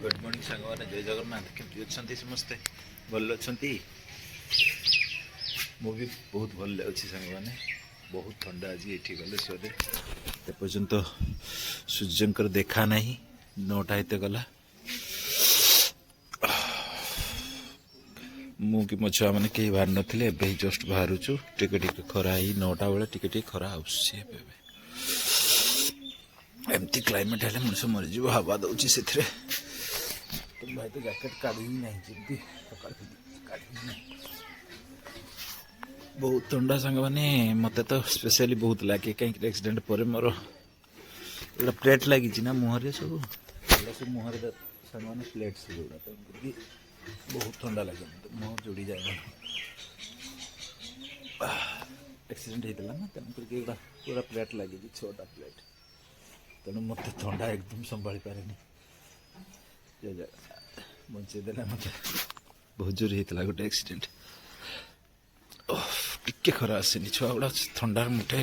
Good morning सांग मैंने जय जगन्नाथ केमती अच्छा समस्ते भल अच्छा मुझे बहुत भल अच्छी सांग मैंने बहुत ठंडा आज ये गले सर एपर्यंत सूर्यंकर देखा ना 9टा एत गला मु कि मो छुआ मैंने कहीं बाहर नथिले एबे ही जस्ट बाहरुचु टिके टिके खरा ही 9टा बेले टिके टिके खरा आउछि एमती क्लाइमेट है मनुष्य मरीज हवा दौर से तुम भाई तो जैकेट काढ़ी ही नहीं जल्दी बहुत ठंडा सांग मैंने मत तो स्पेशली बहुत लगे कहीं एक्सीडेंट पर मोर गोटे प्लेट लगी ना मुहर सब मुहर सांग मैंने प्लेट से जोड़ा तो बहुत ठंडा लगे मत मुह जोड़ी जाए एक्सीडेंट होता ना तेणुक पूरा प्लेट लगी 6टा प्लेट तेणु मत ठंडा एकदम संभाली पारे बचेदेला मत बहुत जोर होता गोटे एक्सीडेंट टिके खरा आसेनि छुआ गुड़ा थंडार मुठे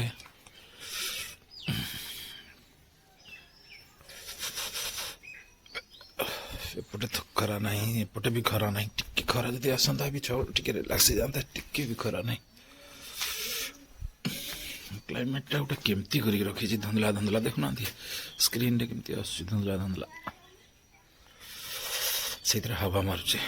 एपटे तो खरा ना एपटे भी खरा ना टिके खरा जब आसता भी छुआ टिके रिलैक्स हो जाता टिके भी खरा ना क्लाइमेटा गोटे केमती कर रखी धुंधला धुंधला देखुना स्क्रीन रे केमती आसुची धुंधला धुंधला से हवा मारुचे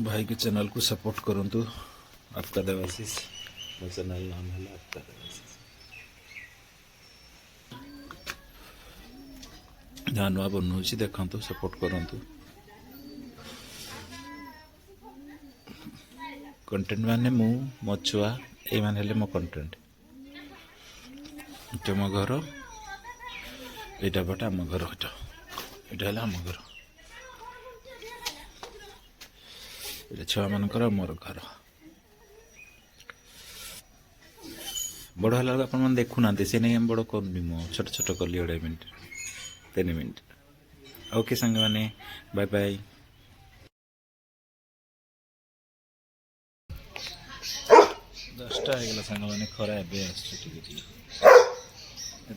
भाई के चैनल को सपोर्ट करंतु आपका देवाशीष चैनल नाम है आपका देवाशीष जहाँ नुआ बनूँ देखा सपोर्ट करंतु कंटेंट माने मु मो छुआ ये माने मो कंटेंट ये मो घर यहाँ पटे आम घर यहाँ आम घर ये छुआ मानकर मोर घर बड़ है आप देखुना से नहीं बड़ करनी मो छोट छोट कली 2.5 मिनट 3 मिनट ओके सांग मैंने बाय बाय 10टा हो सांग मैंने खरा एत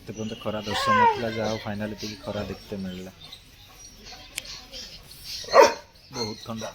पर्यंत खरा दर्शन नाला जाओ फाइनाली खरा देखते मिलला बहुत ठंडा।